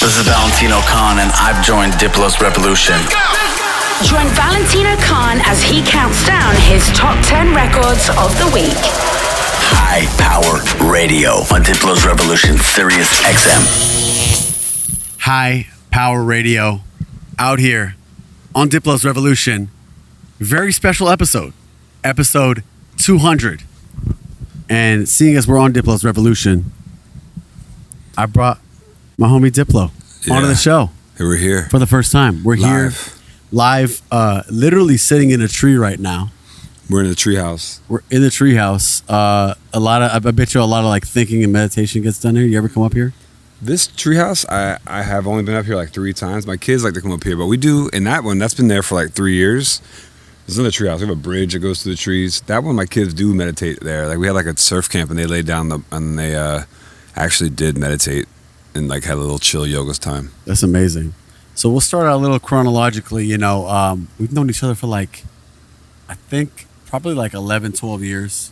This is Valentino and I've joined Diplo's revolution. Join Valentino as he counts down his top 10 records of the week. High Power Radio on Diplo's Revolution, Sirius XM. High Power Radio out here on Diplo's Revolution. Very special episode 200. And seeing as we're on Diplo's Revolution, I brought my homie Diplo onto the show. Hey, we're here for the first time. We're here live, literally sitting in a tree right now. We're in the treehouse. We're in the treehouse. I bet you a lot of like thinking and meditation gets done here. You ever come up here? This treehouse, I have only been up here like 3 times. My kids like to come up here, but we do in that one. That's been there for like 3 years. There's another treehouse. We have a bridge that goes through the trees. That one, my kids do meditate there. Like we had like a surf camp, and they laid down and they actually did meditate and like had a little chill yoga time. That's amazing. So we'll start out a little chronologically. You know, we've known each other for like, I think probably like 11, 12 years.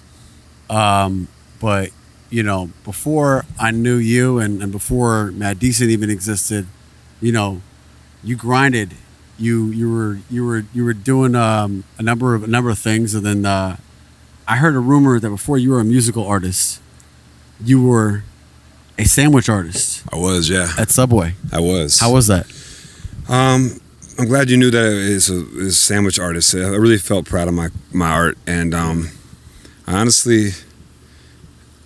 But you know, before I knew you and before Mad Decent even existed, you know, you grinded. You were doing a number of things, and then I heard a rumor that before you were a musical artist, you were a sandwich artist. I was, yeah. At Subway. I was. How was that? I'm glad you knew that it's a sandwich artist. I really felt proud of my art, and honestly,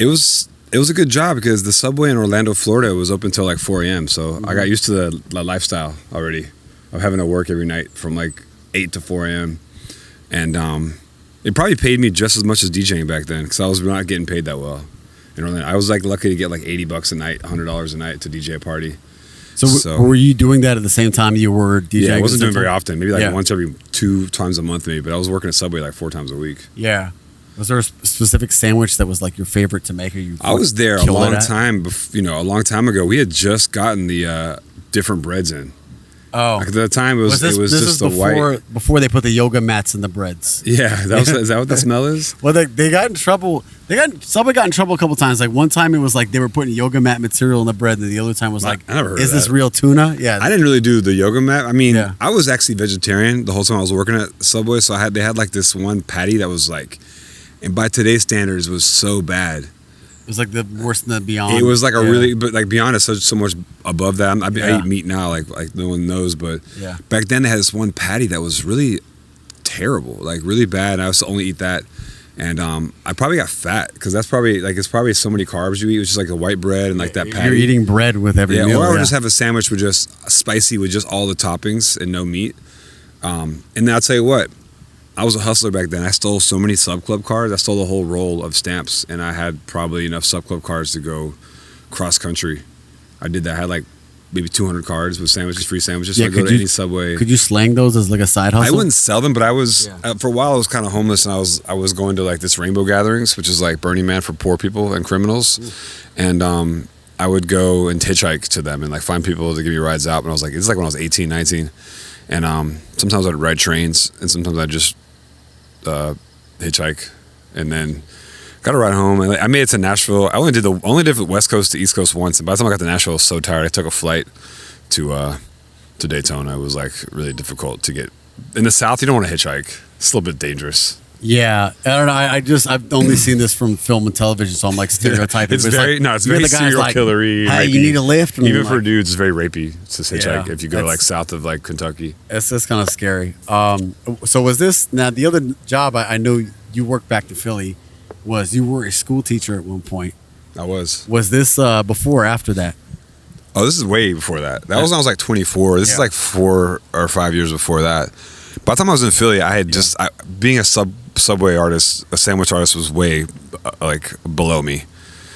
it was a good job because the Subway in Orlando, Florida was open until like 4 a.m. So I got used to the lifestyle already of having to work every night from like 8 to 4 a.m. And it probably paid me just as much as DJing back then because I was not getting paid that well in Orlando. I was like lucky to get like $80 a night, $100 a night to DJ a party. So were you doing that at the same time you were DJing? Yeah, I wasn't doing very often. Maybe like once every 2 times a month maybe, but I was working at Subway like 4 times a week. Yeah. Was there a specific sandwich that was like your favorite to make? I was there a long time, a long time ago. We had just gotten the different breads in. Oh, like at the time it was just the white. Before they put the yoga mats in the breads. Yeah, is that what the smell is? Well, they got in trouble. Subway got in trouble a couple times. Like one time it was like they were putting yoga mat material in the bread, and the other time was like, I never heard "Is of this that. real tuna?" Yeah, I didn't really do the yoga mat. I mean, I was actually vegetarian the whole time I was working at Subway, so they had like this one patty that was like, and by today's standards was so bad. It was like the worse than the Beyond. It was like but like Beyond is so much above that. I eat meat now, like no one knows, but back then they had this one patty that was really terrible, like really bad. I used to only eat that, and I probably got fat because that's probably like it's probably so many carbs you eat. It was just like the white bread and like that patty. You're eating bread with every meal. Or I would just have a sandwich with just spicy with just all the toppings and no meat. And then I'll tell you what. I was a hustler back then. I stole so many Sub Club cards. I stole the whole roll of stamps, and I had probably enough Sub Club cards to go cross country. I did that. I had like maybe 200 cards with sandwiches, free sandwiches. So I go to any Subway. Could you slang those as like a side hustle? I wouldn't sell them, but I was for a while. I was kind of homeless, and I was going to like this rainbow gatherings, which is like Burning Man for poor people and criminals, and I would go and hitchhike to them and like find people to give me rides out. And I was like, this is like when I was 18, 19, and sometimes I'd ride trains, and sometimes I'd just hitchhike, and then got a ride home. And I made it to Nashville. I only did the West Coast to East Coast once, and by the time I got to Nashville, I was so tired. I took a flight to Daytona. It was like really difficult to get in the South. You don't want to hitchhike. It's a little bit dangerous. Yeah, I don't know. I've only seen this from film and television, so I'm like stereotyping. It's very serial killery. Hey, you need a lift. And even for dudes, it's very rapey to hitchhike if you go like south of like Kentucky. It's just kind of scary. So was this now the other job I know you worked back in Philly? Was you were a school teacher at one point? I was. Was this before or after that? Oh, this is way before that. That was when I was like 24. This is like 4 or 5 years before that. By the time I was in Philly, I had being a Subway artist, a sandwich artist was way like below me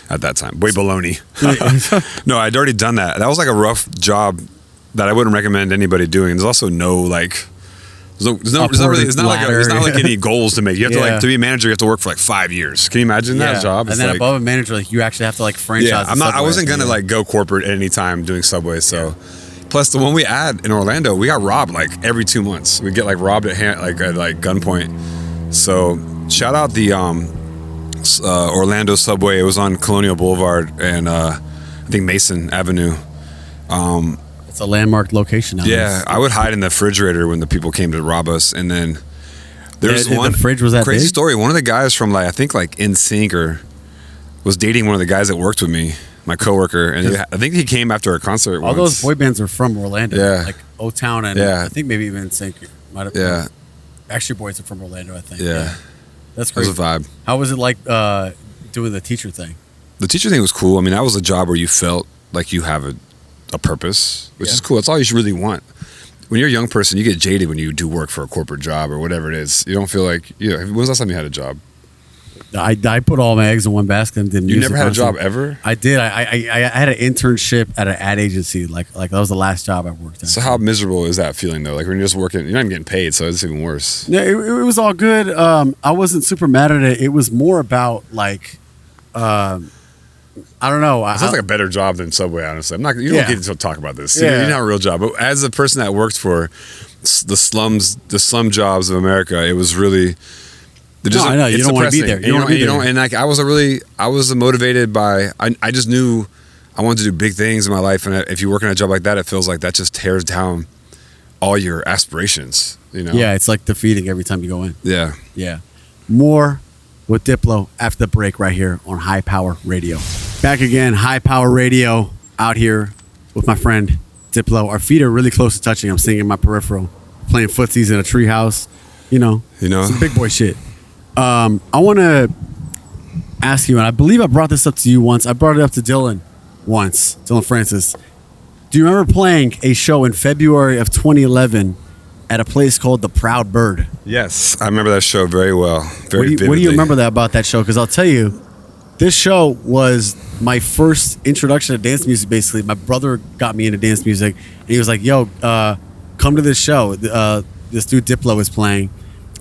at that time. Way below me. No, I'd already done that. That was like a rough job that I wouldn't recommend anybody doing. There's also no like, there's not like any goals to make. You have to like to be a manager. You have to work for like 5 years. Can you imagine that job? And then above a manager, like you actually have to like franchise. Yeah, I wasn't gonna like go corporate at any time doing Subway. So. Plus, the one we had in Orlando, we got robbed like every 2 months. We get like robbed at gunpoint. So shout out the Orlando subway. It was on Colonial Boulevard and I think Mason Avenue. It's a landmark location now. Yeah, I would hide in the refrigerator when the people came to rob us, and then there's one the fridge was that crazy big? story. One of the guys from I think NSYNC or was dating one of the guys that worked with me, my coworker, and I think he came after a concert. All those boy bands are from Orlando. Yeah, like O-Town and I think maybe even NSYNC might have. Yeah, Backstreet Boys are from Orlando, I think. Yeah. That's crazy. It was a vibe. How was it like doing the teacher thing? The teacher thing was cool. I mean, that was a job where you felt like you have a purpose, which is cool. That's all you should really want. When you're a young person, you get jaded when you do work for a corporate job or whatever it is. You don't feel like, when was the last time you had a job? I put all my eggs in one basket and didn't. You never had a job ever? I did. I had an internship at an ad agency. Like that was the last job I worked at. So how miserable is that feeling though? Like when you're just working, you're not even getting paid, so it's even worse. Yeah, it was all good. I wasn't super mad at it. It was more about I don't know. It sounds like a better job than Subway, honestly. I'm not. You don't get to talk about this. You don't have a real job. But as a person that worked for the slum jobs of America, it was really. I know you don't want to be there. And I was motivated by. I just knew I wanted to do big things in my life, and if you work in a job like that, it feels like that just tears down all your aspirations. Yeah, it's like defeating every time you go in. Yeah. Yeah. More with Diplo after the break right here on High Power Radio. Back again, High Power Radio, out here with my friend Diplo. Our feet are really close to touching. I'm sitting in my peripheral, playing footsies in a treehouse. Some big boy shit. I want to ask you, and I believe I brought this up to you once. I brought it up to Dylan once, Dylan Francis. Do you remember playing a show in February of 2011 at a place called The Proud Bird? Yes, I remember that show very well. What do you remember about that show? Because I'll tell you, this show was my first introduction to dance music, basically. My brother got me into dance music, and he was like, yo, come to this show. This dude Diplo is playing.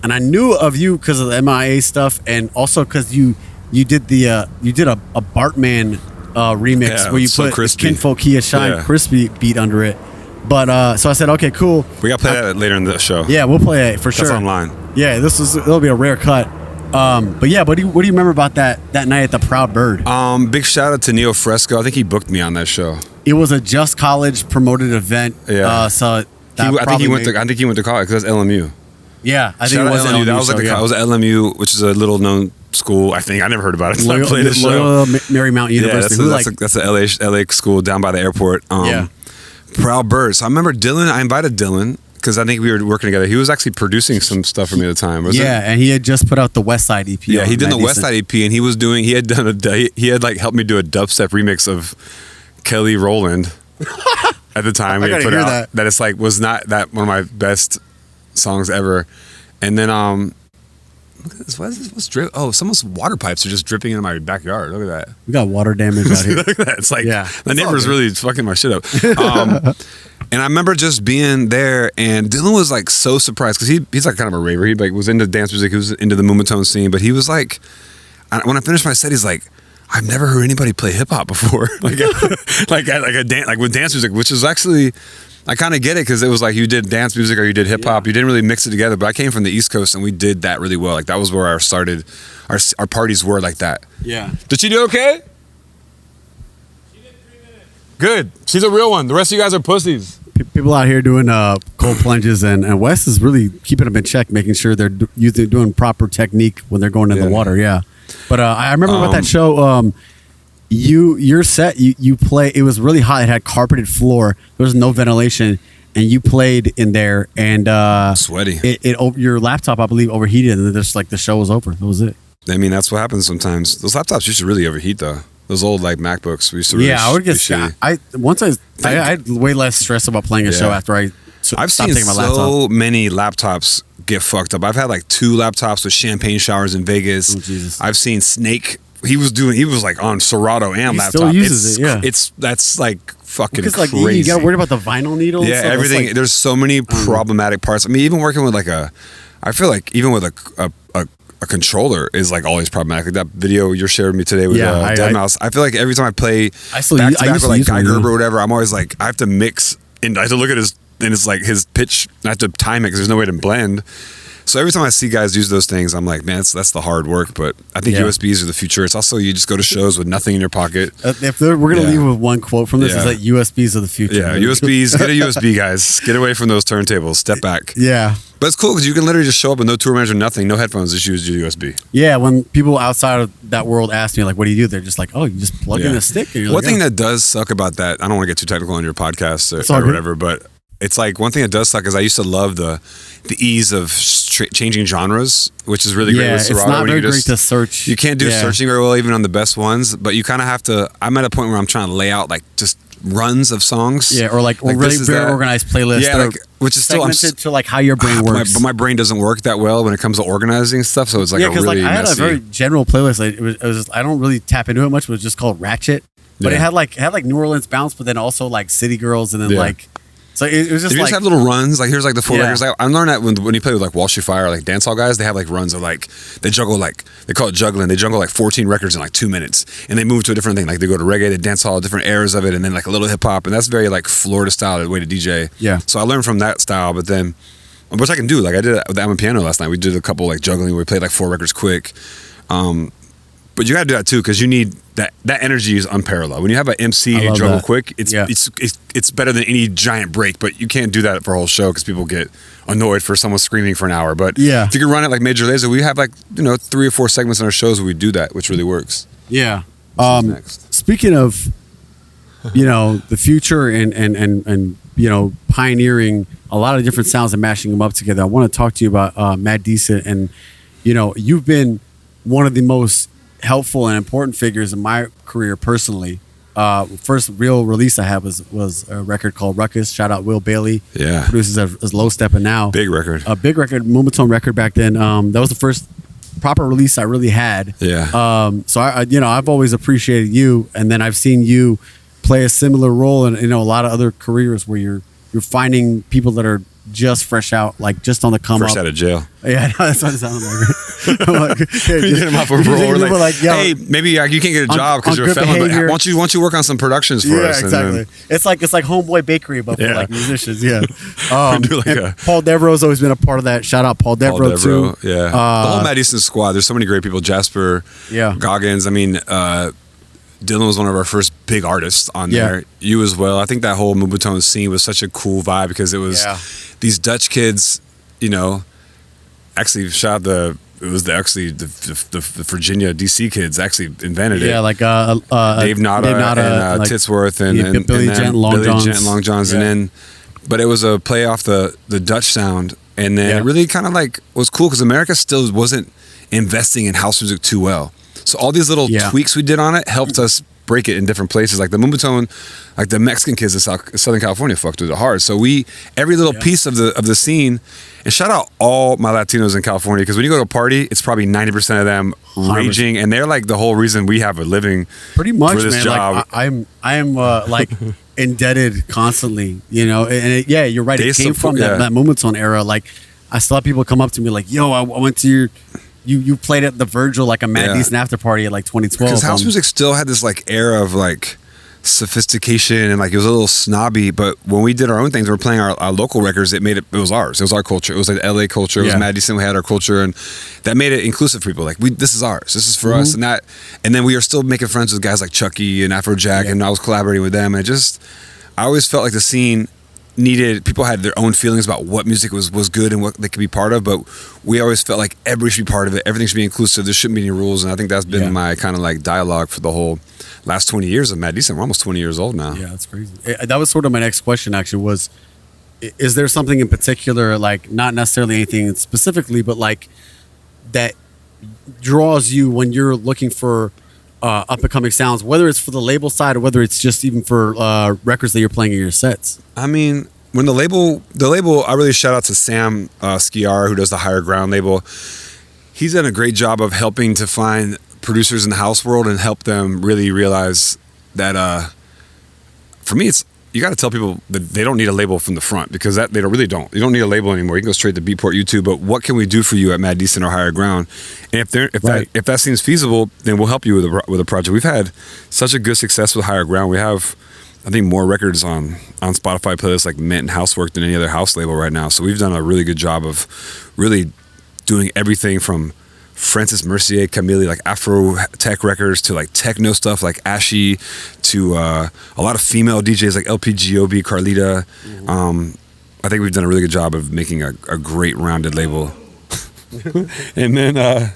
And I knew of you because of the MIA stuff, and also because you did a Bartman remix where you put Kinfolk Kia Shine Crispy beat under it. But so I said, okay, cool. We got to play that later in the show. Yeah, we'll play it for sure. That's online. Yeah, it'll be a rare cut. But yeah, what do you remember about that night at the Proud Bird? Big shout out to Neo Fresco. I think he booked me on that show. It was a Just College promoted event. Yeah. So I think he went to college because that's LMU. Yeah, I think it was LMU. That was like it was at LMU, which is a little known school. I think I never heard about it. So I played the show. Loyola Marymount University. Yeah, that's a LA school down by the airport. Proud Bird. So I remember Dylan. I invited Dylan because I think we were working together. He was actually producing some stuff for me at the time. And he had just put out the West Side EP. Yeah, he did the West Side EP, and he had helped me do a dubstep remix of Kelly Rowland at the time. I gotta put hear out that it's was not that one of my best songs ever. And then look at this. What's drip? Oh, someone's water pipes are just dripping into my backyard. Look at that. We got water damage out here. Look at that. It's like the neighbor's really fucking my shit up. And I remember just being there, and Dylan was like so surprised because he's like kind of a raver. He was into dance music. He was into the Moomatone scene, but he was like, when I finished my set, he's like, I've never heard anybody play hip hop before, like with dance music, which is actually. I kind of get it because it was like you did dance music or you did hip hop. You didn't really mix it together. But I came from the East Coast and we did that really well. Like that was where our parties were like that. Yeah. Did she do okay? She did 3 minutes. Good. She's a real one. The rest of you guys are pussies. People out here doing cold plunges, and Wes is really keeping them in check, making sure they're doing proper technique when they're going in the water. Yeah. But I remember about that show. Your set, you play. It was really hot. It had carpeted floor. There was no ventilation, and you played in there. And sweaty. Your laptop, I believe, overheated, and then just like the show was over. That was it. I mean, that's what happens sometimes. Those laptops used to really overheat, though. Those old like MacBooks. We used to. I would get. I had way less stress about playing a show after I've seen taking my laptop. So many laptops get fucked up. I've had like 2 laptops with champagne showers in Vegas. Oh, Jesus. I've seen Snake. He was like on Serato and laptop. Still uses it, yeah. That's like fucking because crazy. You gotta worry about the vinyl needle. Yeah, everything. There's so many problematic parts. I mean, even working with I feel like even with a controller is like always problematic. Like that video you shared with me today with Deadmau5. I feel like every time I play back to back with like Guy Gerber or whatever, I'm always like I have to mix and I have to look at his pitch. I have to time it because there's no way to blend. So every time I see guys use those things, I'm like, man, that's the hard work. But I think USBs are the future. It's also, you just go to shows with nothing in your pocket. We're going to leave with one quote from this, is that USBs are the future. Yeah, USBs, get a USB, guys. Get away from those turntables. Step back. Yeah. But it's cool because you can literally just show up with no tour manager, nothing, no headphones, just use your USB. Yeah, when people outside of that world ask me, like, what do you do? They're just like, oh, you just plug in a stick. And you're one thing that does suck about that, I don't want to get too technical on your podcast or whatever, but it's like one thing that does suck is I used to love the ease of changing genres, which is really great with Serato. It's not very great to search. You can't do searching very well even on the best ones, but you kind of have to. I'm at a point where I'm trying to lay out like just runs of songs. Yeah, or really very organized playlists. Yeah, which is still segmented to like how your brain works. But my brain doesn't work that well when it comes to organizing stuff, so it's like because really I had messy. a very general playlist. Like, it was just, I don't really tap into it much, but it was just called Ratchet. But it had like New Orleans bounce, but then also like City Girls, and then like. So it was just you like, just have little runs. Like here's like the 4 records. I learned that when you play with like Wall Street Fire, like dancehall guys, they have like runs of like they juggle like they call it juggling. They juggle like 14 records in like 2 minutes, and they move to a different thing. Like they go to reggae, to dancehall, different eras of it, and then like a little hip hop, and that's very like Florida style the way to DJ. Yeah. So I learned from that style, but then which I can do. Like I did it with Am Piano last night. We did a couple like juggling where we played like 4 records quick. But you got to do that too because you need that energy is unparalleled. When you have an MC and you juggle quick, it's better than any giant break. But you can't do that for a whole show because people get annoyed for someone screaming for an hour. But if you can run it like Major Lazer, we have like 3 or 4 segments in our shows where we do that, which really works. Yeah. Speaking of the future and pioneering a lot of different sounds and mashing them up together, I want to talk to you about Mad Decent, and you've been one of the most helpful and important figures in my career personally. First real release I had was a record called Ruckus. Shout out Will Bailey. Yeah, produces as Low Step, and now big record, Moombahton record back then. That was the first proper release I really had. Yeah. So I've always appreciated you, and then I've seen you play a similar role in a lot of other careers where you're finding people that are just fresh out, like just on the come up. Fresh out of jail. Yeah, that's what it sounds like. Like, you get them off a roll. Like, hey, maybe you can't get a job because you're a felon. But why don't you work on some productions for us? Yeah, exactly. It's like Homeboy Bakery, but for like musicians. Yeah. Paul Devereaux's always been a part of that. Shout out Paul Devereaux too. Yeah. The whole Mad Decent squad. There's so many great people. Jasper. Yeah. Goggins. I mean. Dylan was one of our first big artists on there. You as well. I think that whole Moombahton scene was such a cool vibe because it was these Dutch kids, actually the Virginia DC kids actually invented it. Yeah, like Dave Nada and like, Titsworth and Billy Gent, Long Johns, and then, but it was a play off the Dutch sound, and then it really kind of like was cool because America still wasn't investing in house music too well. So all these little tweaks we did on it helped us break it in different places. Like the Moombahton, like the Mexican kids in Southern California fucked with it hard. So every little piece of the scene, and shout out all my Latinos in California, because when you go to a party, it's probably 90% of them raging, 100%. And they're like the whole reason we have a living pretty much, for this man. job. Like, I am like indebted constantly, and you're right. It came from that Moombahton era. Like I still have people come up to me like, yo, I went to your... You played at the Virgil, like a Mad Decent after party at like 2012. Because house music still had this like era of like sophistication and like it was a little snobby. But when we did our own things, we were playing our local records. It was ours. It was our culture. It was like the LA culture. It was Mad Decent. We had our culture, and that made it inclusive for people. Like this is ours. This is for us, and then we are still making friends with guys like Chucky and Afrojack, and I was collaborating with them. And I always felt like the scene people had their own feelings about what music was good and what they could be part of, but we always felt like everybody should be part of it. Everything should be inclusive. There shouldn't be any rules, and I think that's been my kind of like dialogue for the whole last 20 years of Mad Decent. We're almost 20 years old now. Yeah, that's crazy. That was sort of my next question actually was, is there something in particular, like not necessarily anything specifically, but like that draws you when you're looking for up and coming sounds, whether it's for the label side or whether it's just even for records that you're playing in your sets? I mean, when the label, I really shout out to Sam Skiar, who does the Higher Ground label. He's done a great job of helping to find producers in the house world and help them really realize that for me, you got to tell people that they don't need a label from the front, because they really don't. You don't need a label anymore. You can go straight to Beatport, YouTube. But what can we do for you at Mad Decent or Higher Ground? And if that seems feasible, then we'll help you with a project. We've had such a good success with Higher Ground. We have, I think, more records on Spotify playlists like Mint and Housework than any other house label right now. So we've done a really good job of really doing everything from Francis Mercier, Camille, like Afro tech records to like techno stuff like Ashy to a lot of female DJs like LPGOB, Carlita. I think we've done a really good job of making a great rounded label. And then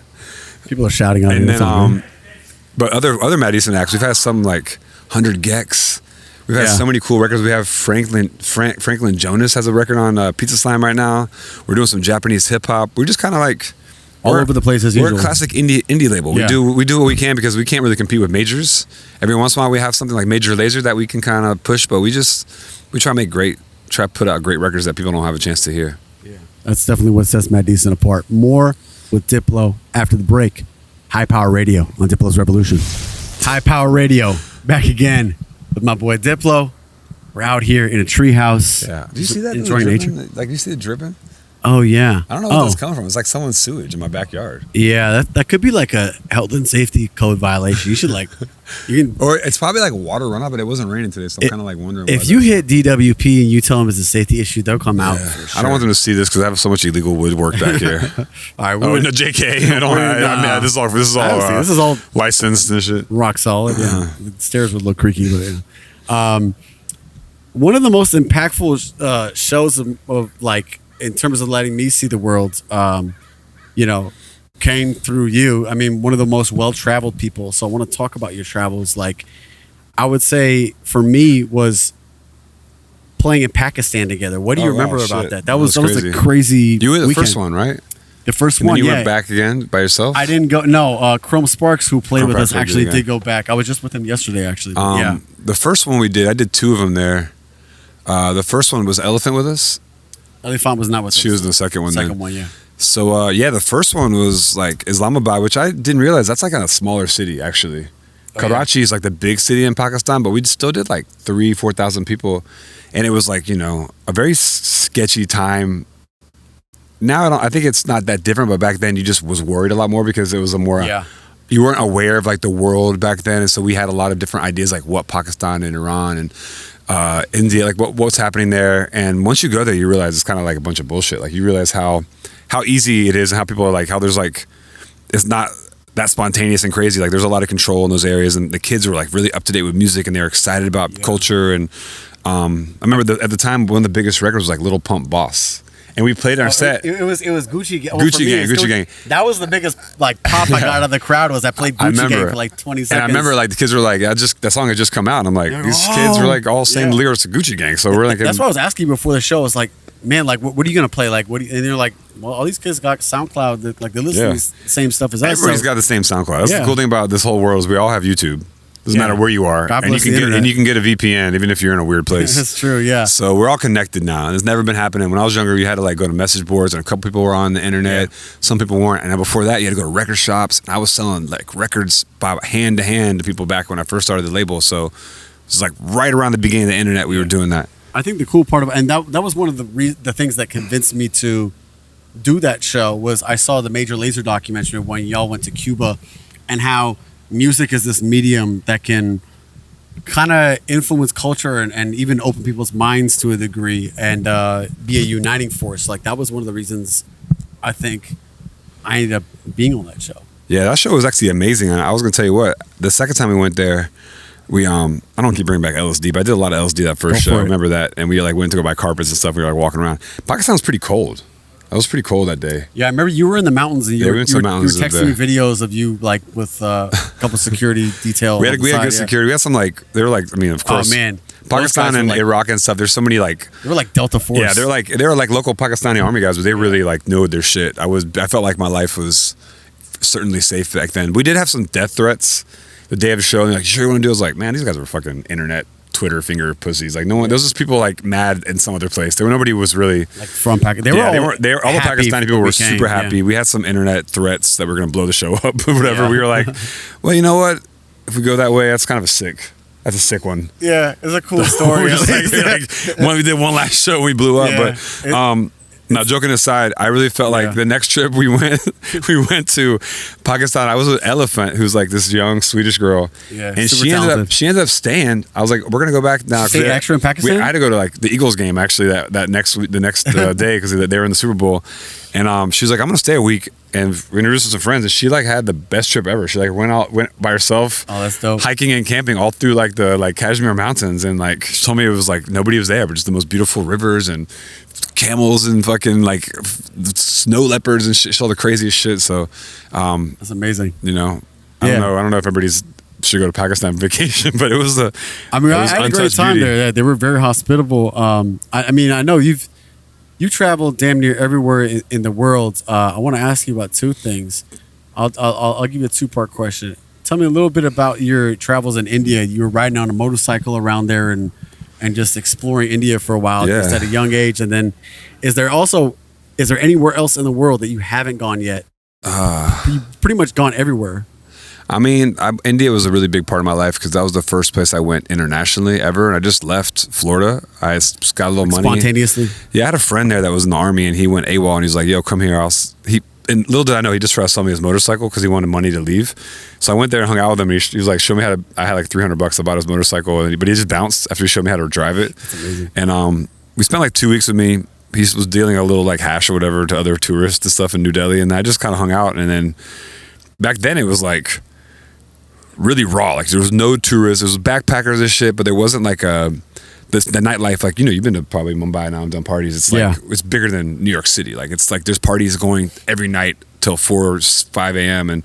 people are shouting out. And then but other Mad Eastern acts, we've had some like 100 Gex. We've had so many cool records. We have Franklin Jonas has a record on Pizza Slam right now. We're doing some Japanese hip hop. We're just kind of like all over the place as usual. We're a classic indie label. Yeah. We do what we can because we can't really compete with majors. Every once in a while we have something like Major Lazer that we can kind of push, but we try to put out great records that people don't have a chance to hear. Yeah, that's definitely what sets Mad Decent apart. More with Diplo after the break. High Power Radio on Diplo's Revolution. High Power Radio back again with my boy Diplo. We're out here in a treehouse. Yeah, do you see that? Enjoying nature. Like, do you see it dripping? Oh yeah. I don't know where that's coming from. It's like someone's sewage in my backyard. Yeah, that could be like a health and safety code violation. You should or it's probably like water runoff, but it wasn't raining today, so I'm kind of like wondering. If you hit DWP and you tell them it's a safety issue, they'll come out. For sure. I don't want them to see this because I have so much illegal woodwork back here. All right, no, JK. This is all licensed and shit. Rock solid. Yeah, the stairs would look creaky, but one of the most impactful shows of like. In terms of letting me see the world, came through you. I mean, one of the most well-traveled people. So I want to talk about your travels. Like, I would say for me was playing in Pakistan together. What do you remember about that? That was a crazy. You were the weekend. First one, right? The first and one. Then you went back again by yourself. I didn't go. No, Chrome Sparks, who played with us, actually did go back. I was just with him yesterday, actually. The first one we did, I did 2 of them there. The first one was Elephant with us. Elephant was not with us. She was the second one. Second one, yeah. So the first one was like Islamabad, which I didn't realize that's like a smaller city actually. Karachi is like the big city in Pakistan, but we still did like 3,000-4,000 people, and it was like a very sketchy time. Now I think it's not that different, but back then you just was worried a lot more because it was a more you weren't aware of like the world back then, and so we had a lot of different ideas like what Pakistan and Iran and India, like what's happening there. And once you go there, you realize it's kind of like a bunch of bullshit. Like you realize how easy it is and how people are like, how there's like, it's not that spontaneous and crazy. Like there's a lot of control in those areas, and the kids were like really up to date with music and they were excited about culture. And I remember at the time, one of the biggest records was like Little Pump Boss. And we played our set. It was Gucci Gang. Gucci Gang. That was the biggest like pop I got out of the crowd was I played Gucci Gang for like 20 seconds. And I remember like the kids were like, that song had just come out. And I'm like, these kids were like all saying lyrics to Gucci Gang. So we're like, that's what I was asking before the show. I was like, man, like what are you gonna play? Like and they're like, well, all these kids got SoundCloud. That, like they listen to the same stuff as us. Everybody's got the same SoundCloud. That's the cool thing about this whole world is we all have YouTube. Doesn't matter where you are, and you can get a VPN even if you're in a weird place. That's true, yeah. So we're all connected now, and it's never been happening. When I was younger, you had to like go to message boards, and a couple people were on the internet. Yeah. Some people weren't, and then before that, you had to go to record shops. And I was selling like records by hand to hand to people back when I first started the label. So it was like right around the beginning of the internet, we were doing that. I think the cool part of it, and that was one of the things that convinced me to do that show was I saw the Major Lazer documentary when y'all went to Cuba, and how music is this medium that can kind of influence culture and even open people's minds to a degree and be a uniting force. Like that was one of the reasons I think I ended up being on that show. Yeah, that show was actually amazing. And I was gonna tell you what, the second time we went there, we I don't keep bringing back LSD, but I did a lot of LSD that first show. I remember that, and we like went to go buy carpets and stuff. We were like walking around. Pakistan was pretty cold. I was pretty cold that day. Yeah, I remember you were in the mountains and you were texting me videos of you like with a couple security detail. We had good security. We had some like they were like of course. Oh man, Pakistan and like, Iraq and stuff. There's so many like they were like Delta Force. Yeah, they were like local Pakistani army guys, but they really like knew their shit. I felt like my life was certainly safe back then. We did have some death threats the day of the show. And like, you sure you want to do? I was like, man, these guys were fucking internet Twitter finger pussies. Like no one. Those was people like mad in some other place. Nobody was really like from Pakistan. They were all the Pakistani people were super happy. Yeah. We had some internet threats that were going to blow the show up or whatever. We were like, well, you know what? If we go that way, that's kind of that's a sick one. Yeah, it's a cool story. We did one last show, we blew up, but Now, joking aside, I really felt like the next trip we went to Pakistan. I was with Elephant, who's like this young Swedish girl, and she ended up staying. I was like, we're gonna go back now. Stay extra in Pakistan. I had to go to like the Eagles game actually the next day because they were in the Super Bowl, and she was like, I'm gonna stay a week. And we introduced her to some friends, and she like had the best trip ever. She like went by herself, that's dope, hiking and camping all through like the Kashmir mountains, and like she told me it was like nobody was there, but just the most beautiful rivers and camels and fucking like snow leopards and shit. She saw the craziest shit. So that's amazing. You know, I don't know if everybody's should go to Pakistan vacation, but it was I had a great time there. They were very hospitable. I mean, I know you traveled damn near everywhere in the world. I want to ask you about two things. I'll give you a two-part question. Tell me a little bit about your travels in India. You were riding on a motorcycle around there and just exploring India for a while, just at a young age. And then, is there anywhere else in the world that you haven't gone yet? You've pretty much gone everywhere. I mean, India was a really big part of my life because that was the first place I went internationally ever. And I just left Florida. I just got a little money. Spontaneously? Yeah, I had a friend there that was in the Army, and he went AWOL, and he's like, yo, come here. And little did I know, he just tried to sell me his motorcycle because he wanted money to leave. So I went there and hung out with him. And he was like, show me I had like $300 about his motorcycle, but he just bounced after he showed me how to drive it. That's amazing. And we spent like 2 weeks with me. He was dealing a little like hash or whatever to other tourists and stuff in New Delhi. And I just kind of hung out. And then back then it was like really raw. Like there was no tourists. There was backpackers and shit, but there wasn't like the nightlife. Like, you know, you've been to probably Mumbai now and done parties. It's like, it's bigger than New York City. Like it's like there's parties going every night till 4 or 5 a.m. And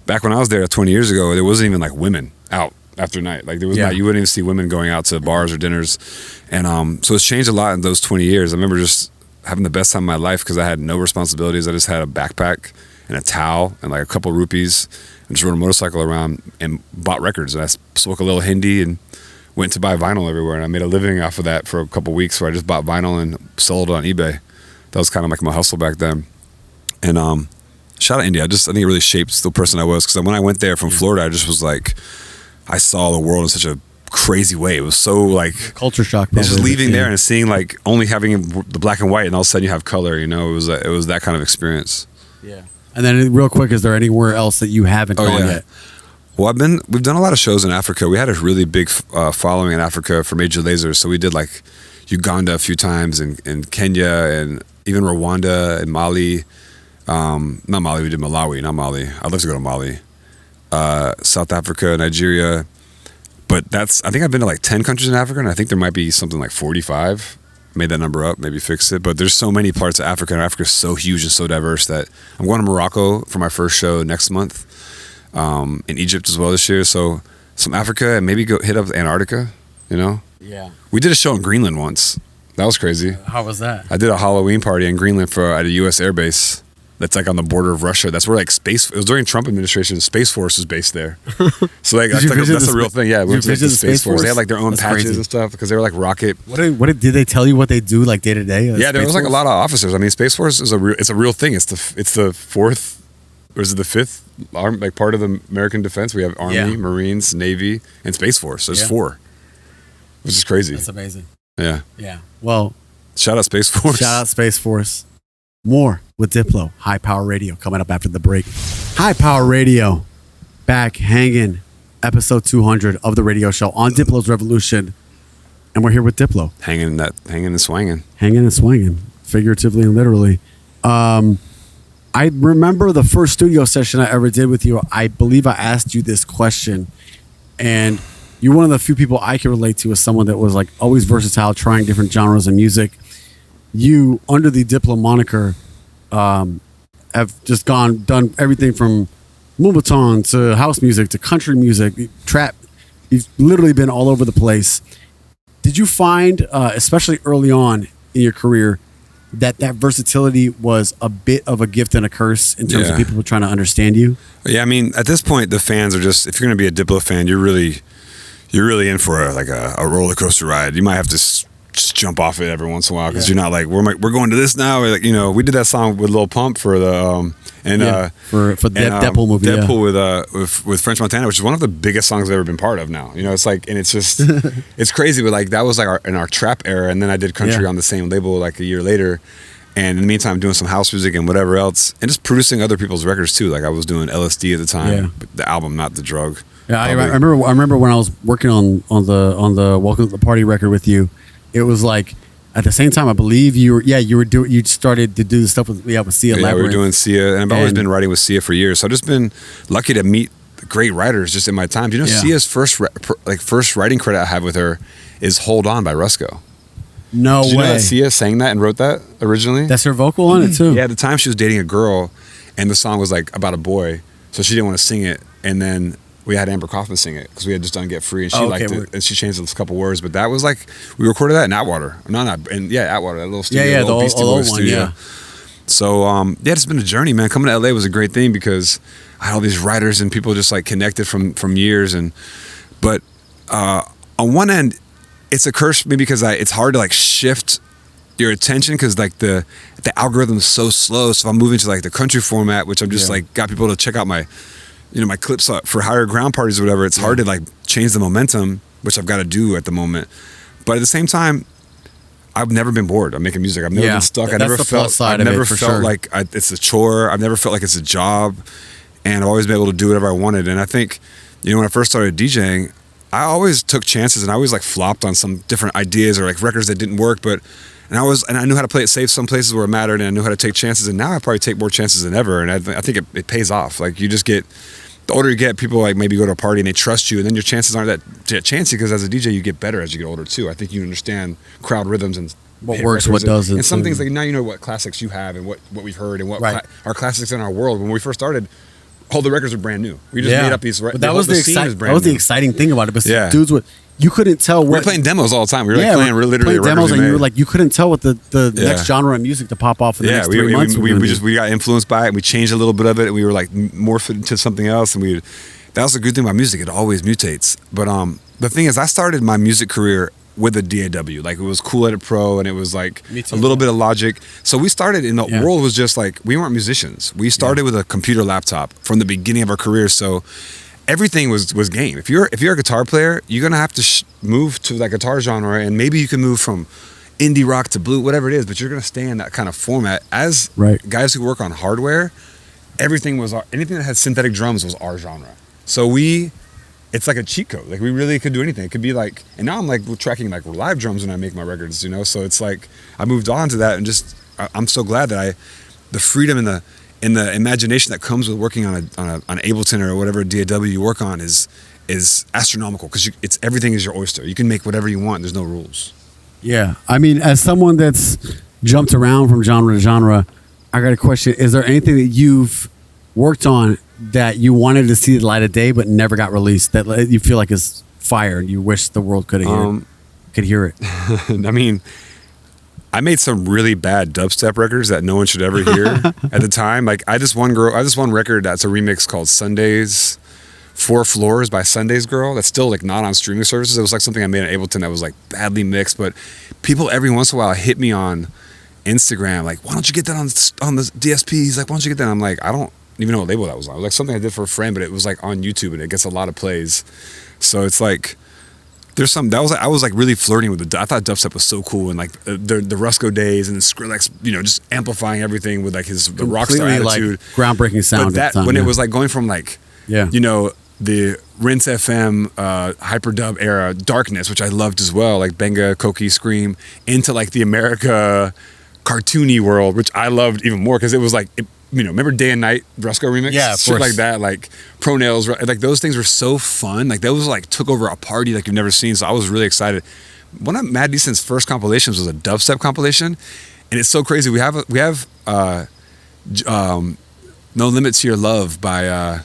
back when I was there 20 years ago, there wasn't even like women out after night. Like there was not, you wouldn't even see women going out to bars or dinners. And so it's changed a lot in those 20 years. I remember just having the best time of my life because I had no responsibilities. I just had a backpack and a towel and like a couple rupees and just rode a motorcycle around and bought records. And I spoke a little Hindi and went to buy vinyl everywhere. And I made a living off of that for a couple weeks where I just bought vinyl and sold it on eBay. That was kind of like my hustle back then. And shout out India. I think it really shaped the person I was because when I went there from Florida, I just was like, I saw the world in such a crazy way. It was so like culture shock. It's just leaving there and seeing like only having the black and white, and all of a sudden you have color. You know, it was that kind of experience. Yeah. And then real quick, is there anywhere else that you haven't gone yet? Well, we've done a lot of shows in Africa. We had a really big following in Africa for Major Lazer. So we did like Uganda a few times and Kenya and even Rwanda and Mali. Not Mali, we did Malawi, not Mali. I'd love to go to Mali. South Africa, Nigeria. But I think I've been to like 10 countries in Africa, and I think there might be something like 45. Made that number up, maybe fixed it. But there's so many parts of Africa, and Africa is so huge and so diverse that I'm going to Morocco for my first show next month, in Egypt as well this year. So some Africa and maybe go hit up Antarctica, you know? Yeah. We did a show in Greenland once. That was crazy. How was that? I did a Halloween party in Greenland at a U.S. Air base. That's like on the border of Russia. That's where like it was during Trump administration. Space Force was based there. So like that's a real thing. Yeah, we went to the Space Force. They had like their own patches and stuff because they were like rocket. Did they tell you what they do like day to day? Yeah, there was like a lot of officers. I mean, Space Force is a real thing. It's the fourth, or is it the fifth like part of the American defense? We have Army, Marines, Navy, and Space Force. So there's 4, which is crazy. That's amazing. Yeah. Yeah. Well, shout out Space Force. Shout out Space Force. More with Diplo, High Power Radio, coming up after the break. High Power Radio, back hanging, episode 200 of the radio show on Diplo's Revolution. And we're here with Diplo. Hanging and swinging. Hanging and swinging, figuratively and literally. I remember the first studio session I ever did with you. I believe I asked you this question. And you're one of the few people I can relate to as someone that was like always versatile, trying different genres of music. You, under the Diplo moniker, have just done everything from Moombahton to house music to country music, trap. You've literally been all over the place. Did you find, especially early on in your career, that versatility was a bit of a gift and a curse in terms of people trying to understand you? Yeah, I mean, at this point, the fans are just, if you're going to be a Diplo fan, you're really in for a roller coaster ride. You might have to just jump off it every once in a while because you're not like, we're going to this now. Like, you know, we did that song with Lil Pump for the for the Deadpool movie. Deadpool with French Montana, which is one of the biggest songs I've ever been part of now. You know, it's like, and it's just it's crazy, but like that was like in our trap era, and then I did country on the same label like a year later. And in the meantime, doing some house music and whatever else, and just producing other people's records too. Like I was doing LSD at the time, but the album, not the drug. Yeah, I remember when I was working on the Welcome to the Party record with you. It was like at the same time, I believe you started to do the stuff with Sia. Yeah, Labyrinth. we were doing Sia, and I've always been writing with Sia for years. So I've just been lucky to meet great writers just in my time. Do you know Sia's first writing credit I have with her is "Hold On" by Rusko. No Did you way. know that Sia sang that and wrote that originally? That's her vocal on it too. Yeah, at the time she was dating a girl, and the song was like about a boy, so she didn't want to sing it. And then we had Amber Kaufman sing it because we had just done "Get Free," and she liked it, and she changed a couple words. But that was like we recorded that in Atwater, Atwater, that little studio, the Beastie old Boys one, studio. So it's been a journey, man. Coming to LA was a great thing because I had all these writers and people just like connected from years, but on one end, it's a curse maybe because it's hard to like shift your attention because like the algorithm is so slow. So if I'm moving to like the country format, which I'm just like got people to check out my my clips for higher ground parties or whatever, it's hard to like change the momentum, which I've got to do at the moment. But at the same time, I've never been bored. I'm making music. I've never been stuck. I never felt like it's a chore. I've never felt like it's a job, and I've always been able to do whatever I wanted. And I think when I first started DJing, I always took chances, and I always like flopped on some different ideas or like records that didn't work, and I knew how to play it safe some places where it mattered, and I knew how to take chances. And now I probably take more chances than ever, and I think it pays off. Like you just get, the older you get, people like maybe go to a party and they trust you, and then your chances aren't that chancy because as a DJ you get better as you get older too. I think you understand crowd rhythms and what works, what doesn't, and some things like now you know what classics you have and what we've heard and what our classics in our world. When we first started, all the records were brand new. We just made up these. But that was the exciting thing about it. But dudes you couldn't tell what. We were playing demos all the time. We were playing literally demos, and you couldn't tell what the next genre of music to pop off in the next 3 months. We got influenced by it, and we changed a little bit of it, and we were like morphed into something else. And that was a good thing about music. It always mutates. But the thing is, I started my music career with a DAW. Like it was Cool Edit Pro, and it was like a little bit of Logic. So we started in the world was just like, we weren't musicians. We started with a computer laptop from the beginning of our career. So everything was game. If you're a guitar player, you're gonna have to move to that guitar genre, and maybe you can move from indie rock to blue, whatever it is, but you're gonna stay in that kind of format. As guys who work on hardware, anything that had synthetic drums was our genre. So it's like a cheat code. Like we really could do anything. It could be like, and now I'm like tracking like live drums when I make my records, So it's like I moved on to that, and just I'm so glad that the freedom and the imagination that comes with working on an Ableton or whatever DAW you work on is astronomical because it's everything is your oyster. You can make whatever you want. There's no rules. Yeah, I mean, as someone that's jumped around from genre to genre, I got a question: is there anything that you've worked on that you wanted to see the light of day but never got released that you feel like is fire and you wish the world could hear it? I mean, I made some really bad dubstep records that no one should ever hear at the time. Like I just one record that's a remix called Sundays 4 Floors by Sundays Girl that's still like not on streaming services. It was like something I made in Ableton that was like badly mixed, but people every once in a while hit me on Instagram like, why don't you get that on the DSP? He's like, why don't you get that? And I'm like, I don't even know what label that was on. It was like something I did for a friend, but it was like on YouTube and it gets a lot of plays. So it's like there's some I was like really flirting with I thought dubstep was so cool, and like the Rusko days and the Skrillex, just amplifying everything with like the rock star attitude, like groundbreaking sound. But at the time, when it was like going from like the Rinse FM hyperdub era darkness, which I loved as well, like Benga, Koki, Scream, into like the America cartoony world, which I loved even more because it was like remember Day and Night Rusko remix? Yeah, of shit course. Like that, like Pro Nails, like those things were so fun. Like those like took over a party like you've never seen. So I was really excited. One of Mad Decent's first compilations was a dubstep compilation, and it's so crazy. We have No Limit to Your Love by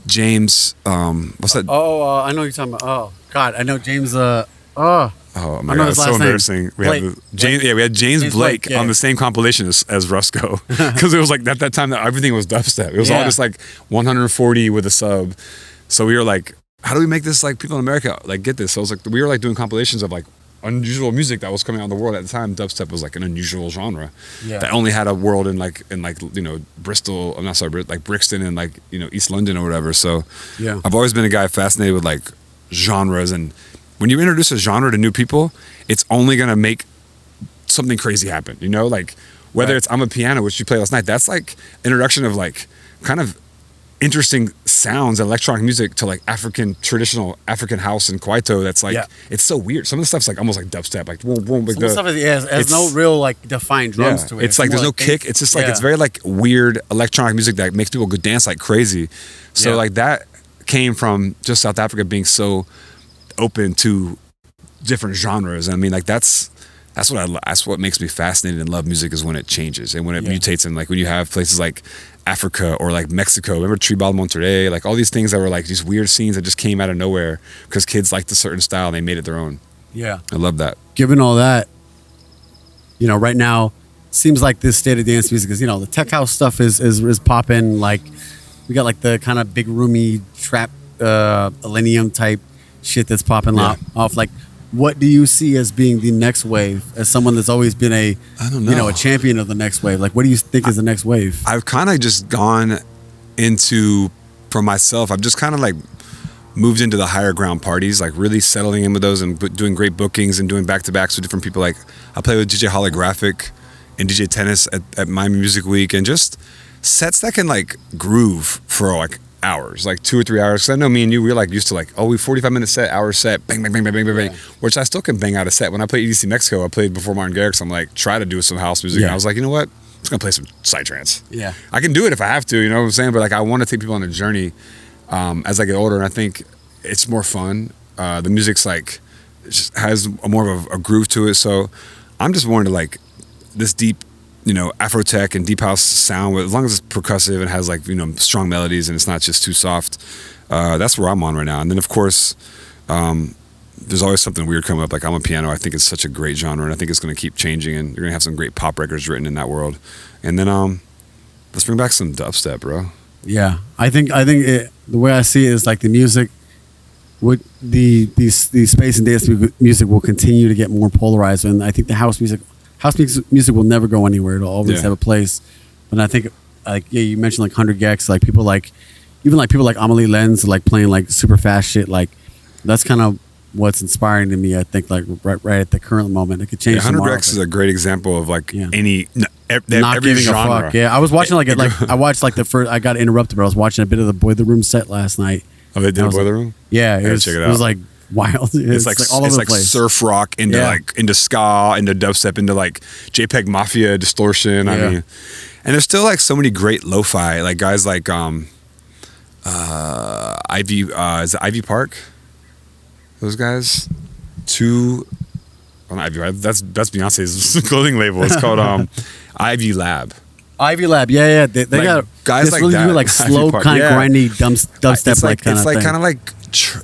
James. What's that? I know what you're talking about. Oh God, I know James. Oh my God, it's so embarrassing. We had James Blake on the same compilation as Rusko because it was like at that time that everything was dubstep. It was all just like 140 with a sub. So we were like, how do we make this like people in America like get this? So I was like, we were like doing compilations of like unusual music that was coming out in the world at the time. Dubstep was like an unusual genre that only had a world in Bristol. I'm not sorry, like Brixton and like East London or whatever. So I've always been a guy fascinated with like genres, and when you introduce a genre to new people, it's only gonna make something crazy happen. Like Whether Right. it's I'm a Piano, which you played last night, that's like introduction of like kind of interesting sounds and electronic music to like traditional African house and kwaito. That's like, it's so weird. Some of the stuff's like almost like dubstep, like boom, boom. Like Some stuff has no real like defined drums to it. It's like there's no kick. It's just like it's very like weird electronic music that makes people go dance like crazy. So like that came from just South Africa being so open to different genres. I mean, like that's what makes me fascinated and love music, is when it changes and when it mutates, and like when you have places like Africa or like Mexico. Remember Tribal Monterrey? Like all these things that were like these weird scenes that just came out of nowhere because kids liked a certain style and they made it their own. Yeah. I love that. Given all that, you know, right now seems like this state of dance music is, you know, the tech house stuff is popping. Like we got like the kind of big roomy trap millennium type shit that's popping off. Like, what do you see as being the next wave, as someone that's always been a champion of the next wave? Like, what do you think is the next wave? I've kind of just gone into, for myself, I've just kind of like moved into the higher ground parties, like really settling in with those and doing great bookings and doing back-to-backs with different people. Like I play with DJ Holographic and DJ Tennis at Miami Music Week, and just sets that can like groove for like hours, like 2 or 3 hours. Because I know me and you, we're like used to like, oh, we 45-minute set, hour set, bang, bang, bang, bang, bang, bang, bang, which I still can bang out a set. When I played EDC Mexico, I played before Martin Garrix. I'm like, try to do some house music. And I was like, you know what? I'm just gonna play some psytrance. Yeah. I can do it if I have to, you know what I'm saying? But like, I want to take people on a journey as I get older, and I think it's more fun. The music's like, it just has more of a groove to it. So I'm just more into like this deep, you know, Afro tech and deep house sound, as long as it's percussive and has like, you know, strong melodies and it's not just too soft. That's where I'm on right now. And then of course, there's always something weird coming up. Like I'm a Piano. I think it's such a great genre, and I think it's going to keep changing, and you're going to have some great pop records written in that world. And then let's bring back some dubstep, bro. Yeah, I think the way I see it is like the music, would the space and dance music will continue to get more polarized, and I think the house music will never go anywhere. It'll always have a place. But I think, like, you mentioned like 100 Gex, like people like, even like people like Amelie Lenz, like playing like super fast shit. Like that's kind of what's inspiring to me. I think like right at the current moment, it could change. 100 Gex is a great example of like every giving genre. A fuck. Yeah, I was watching I watched like the first. I got interrupted, but I was watching a bit of the Boiler Room set last night. Oh, they did Boiler Room? Yeah, check it out. It was like wild. It's like all over the place. Surf rock into ska, into dubstep, into like JPEG Mafia distortion. I mean, and there's still like so many great lo-fi, like guys like Ivy is it Ivy Park? Those guys, not Ivy. That's Beyonce's clothing label. It's called Ivy Lab. Ivy Lab, yeah. They like, got guys like really that. Do like slow, kind of grindy, dubstep like kind of thing. It's like kind of like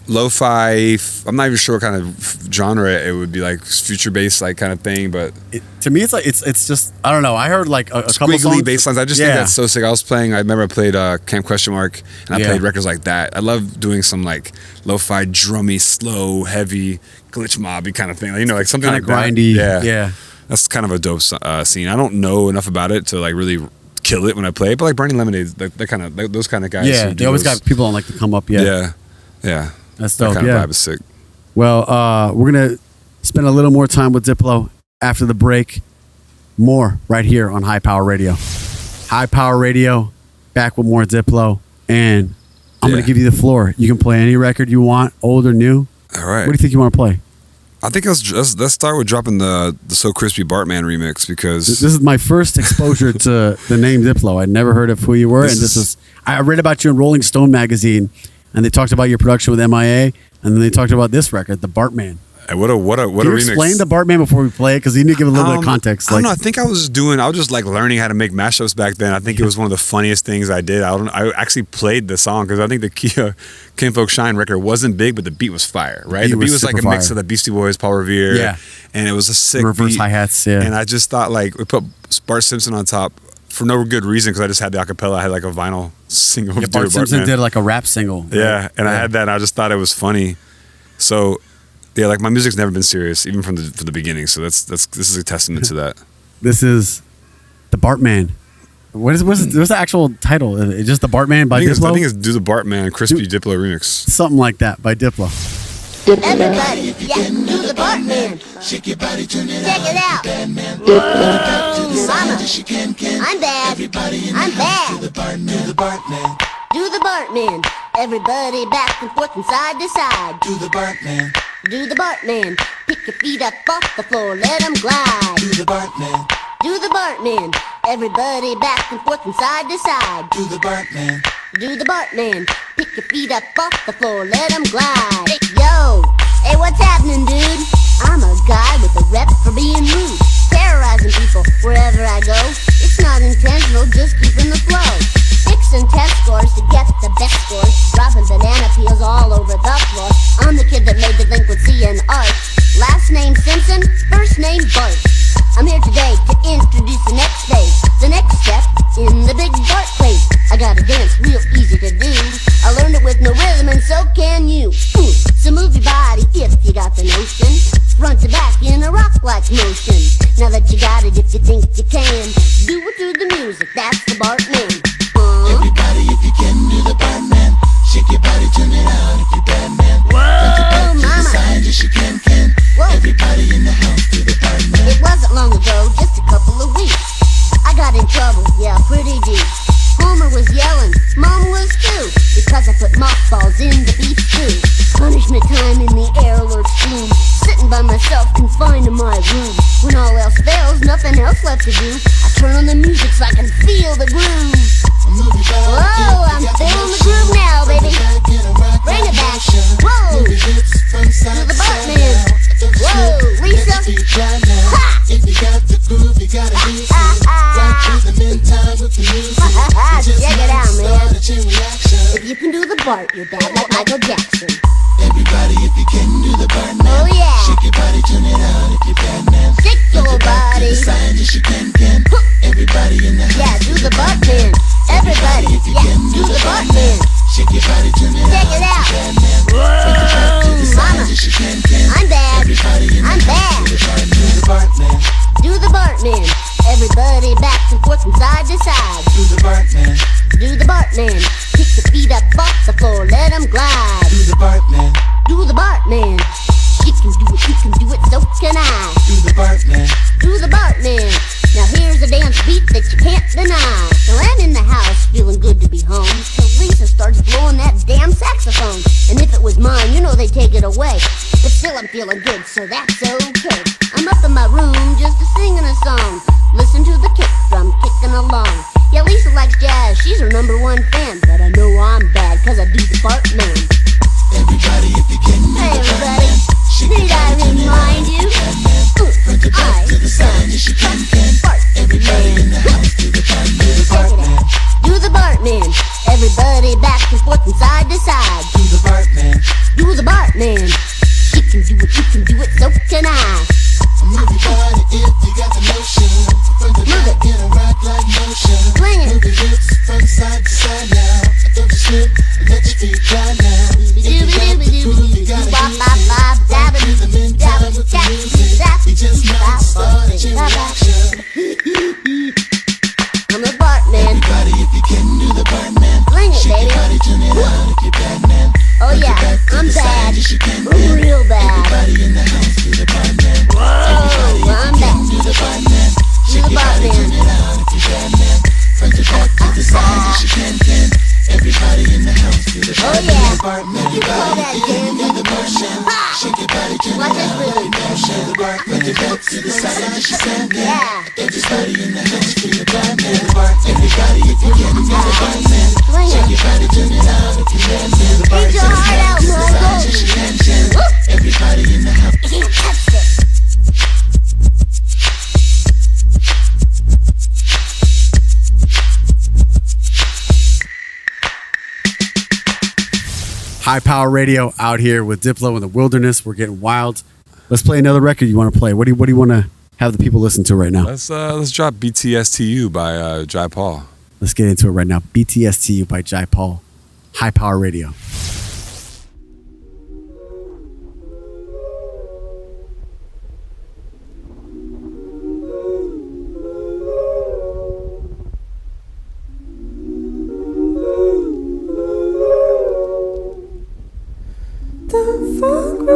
lo-fi. I'm not even sure what kind of genre it would be, like future bass like kind of thing. But to me, it's like it's just, I don't know. I heard like a couple songs. Squiggly bass lines. I just think that's so sick. I remember I played Camp Question Mark, and I played records like that. I love doing some like lo-fi, drummy, slow, heavy, glitch mobby kind of thing. You know, like something kind like of grindy. That. Yeah. That's kind of a dope scene. I don't know enough about it to like really kill it when I play it, but like Burning Lemonade, those kind of guys. Yeah, they always got people on like to come up. Yeah. That's dope. That kind of vibe is sick. Well, we're gonna spend a little more time with Diplo after the break. More right here on High Power Radio. High Power Radio, back with more Diplo, and I'm gonna give you the floor. You can play any record you want, old or new. All right. What do you think you want to play? I think let's start with dropping the So Crispy Bartman remix, because this is my first exposure to the name Diplo. I'd never heard of who you were, I read about you in Rolling Stone magazine, and they talked about your production with MIA, and then they talked about this record, the Bartman. What a Can you remix. Explain the Bartman before we play it, because you need to give a little bit of context. I don't know. I think I was just like learning how to make mashups back then. I think it was one of the funniest things I did. I actually played the song because I think the Kim Folk Shine record wasn't big, but the beat was fire, right? The beat was like a mix of the Beastie Boys, Paul Revere, and it was a sick reverse beat. hi-hats, And I just thought like we put Bart Simpson on top for no good reason, because I just had the acapella. I had like a vinyl single. Yeah, Bart Simpson did like a rap single. Yeah, and I had that, and I just thought it was funny. So. Yeah, like my music's never been serious, even from the beginning. So this is a testament to that. This is the Bartman. What's the actual title? Is it just the Bartman by Diplo? I think it's Do the Bartman Crispy Diplo remix. Something like that by Diplo. Everybody, yeah, do the Bartman. Shake your body, turn it out. Check it out. Mama, I'm bad. I'm bad. Do the Bartman. Do the Bartman. Everybody back and forth and side to side. Do the Bartman. Do the Bartman. Pick your feet up off the floor, let them glide. Do the Bartman. Do the Bartman. Everybody back and forth and side to side. Do the Bartman. Do the Bartman. Pick your feet up off the floor, let them glide. Yo, hey, what's happening, dude? I'm a guy with a rep for being rude, terrorizing people wherever I go. It's not intentional, just keeping the flow. Fixing test scores to get the best scores. Dropping banana peels all over the floor. I'm the kid that made delinquency an art. Last name Simpson, first name Bart. I'm here today to introduce the next phase, the next step in the big Bart place. I got a dance real easy to do. I learned it with no rhythm and so can you. So move your body if you got the notion. Front to back in a rock-like motion. Now that you got it, if you think you can, do it through the music, that's the Bartman. Everybody, if you can, do the Bartman. Shake your body, turn it out if you're Batman. Front to back to the side, yes you can. Whoa. Everybody in the house, do the Bartman. It wasn't long ago, just a couple of weeks. I got in trouble, yeah, pretty deep. Homer was yelling, Mom was too, because I put mothballs in the beef stew. Punishment time in the air lurks gloom. Sitting by myself, confined to my room. When all else fails, nothing else left to do. I turn on the music so I can feel the groove. Whoa, I'm feeling the groove now, baby. Bring it back. Whoa, to the Bartman. Whoa, Lisa. Ha! If you got the groove, you gotta use it. Rock rhythm in time with the music. Check it out, man. If you can do the Bart, you're bad like Michael Jackson. Everybody, if you can do the Bartman. Oh yeah. Shake your body, turn it out if you're Batman. Shake your body. To the side, yes you can. Everybody in the house. Yeah, do the Bartman. Everybody, if you can, do the Bartman. Shake your body, turn it out. Check it out. Whoa, Mama, I'm bad. I'm bad. Do the Bartman. Do the Bartman. Everybody back and forth from side to side. Do the Bartman. Do the Bartman. Pick your feet up off the floor, let them glide. Do the Bartman. Do the Bartman. She can do it, you can do it, so can I. Do the Bartman. Do the Bartman. Now here's a dance beat that you can't deny. So I'm in the house, feeling good to be home, till Lisa starts blowing that damn saxophone. And if it was mine, you know they'd take it away. But still I'm feeling good, so that's okay. I'm up in my room just singing a song. Listen to the kick drum kicking along. Yeah, Lisa likes jazz, she's her #1 fan. But I know I'm bad, cause I do the Bartman. Everybody, if you can, hey everybody, need I remind you? I to the side, yes you can. Everybody in the house, do the Bartman. Do the Bartman. Everybody back and forth and side to side. Do the Bartman. Do the Bartman. She can do it, you can do it, so can I. Move your body if you got the motion. Front to back in a rock-like motion. Move your hips from side to side now. Don't you slip, let your feet dry now. If you got the groove, you gotta use it. Rhythm in time with the music. You just might start a chain reaction. I'm the Bartman. Everybody, if you can, do the Bartman. Bring it, baby. Shake your body, turn it out if you're Batman. Oh yeah, I'm bad. I'm real bad. Everybody in the house, do the Bartman. Whoa, I'm bad. Do the Bartman. Shake your body, turn it out if you're Batman. Front to back to the side, yes you can. Everybody in the house, do the Bartman. Oh yeah, you call that jam, do the motion. Shake your body, turn it out if you're Batman. Front to back to the side, yes you can. Everybody in the house, do the Bartman. Everybody, if you can, do the Bartman. Shake your body, turn it out if you're Batman. Beat your heart out, Michael. Everybody in the house. You can't touch this. High Power Radio out here with Diplo in the wilderness. We're getting wild. Let's play another record you want to play. What do you want to have the people listen to right now? Let's drop BTSTU by Jai Paul. Let's get into it right now. BTSTU by Jai Paul. High Power Radio. The fog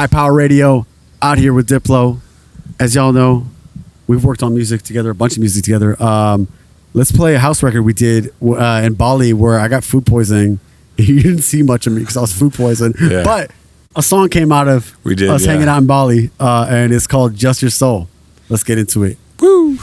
High Power Radio, out here with Diplo. As y'all know, we've worked on music together, a bunch of music together. Let's play a house record we did in Bali where I got food poisoning. You didn't see much of me because I was food poisoned. Yeah. But a song came out of us hanging out in Bali, and it's called Just Your Soul. Let's get into it. Woo!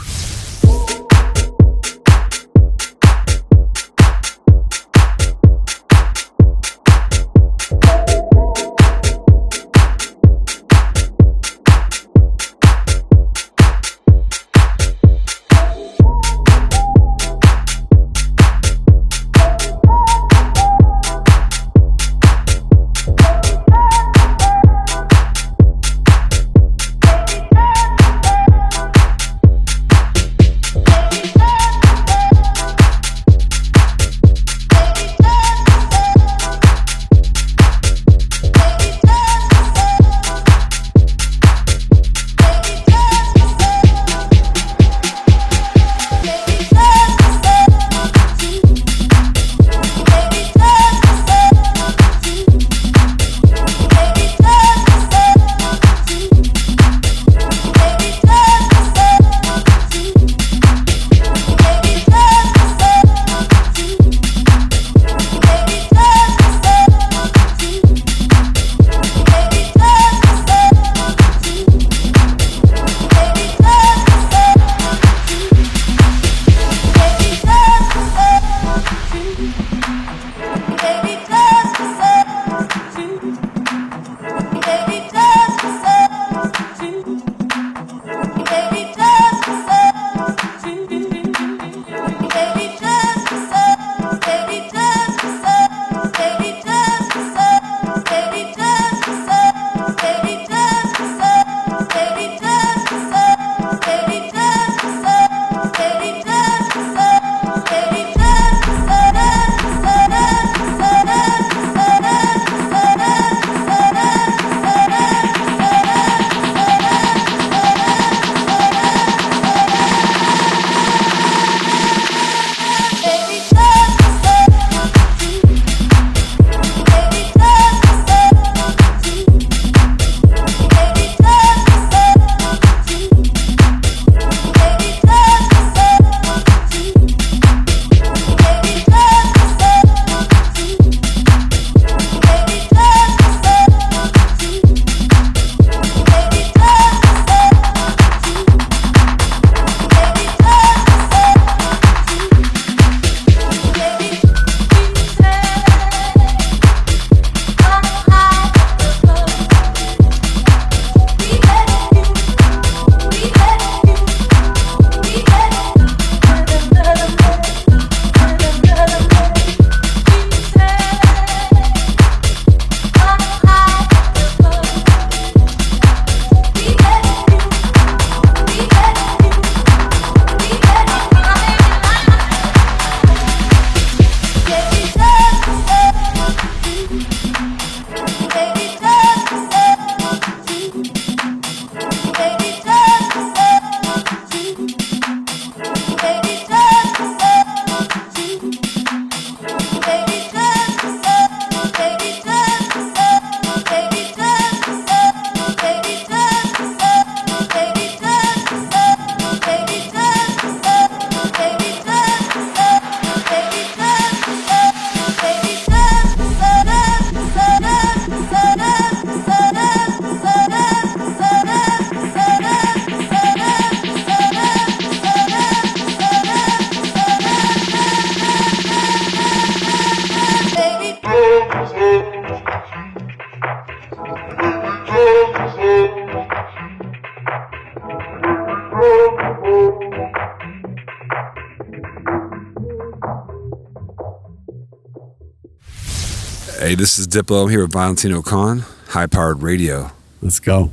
Hey, this is Diplo. I'm here with Valentino Khan, High Powered Radio. Let's go.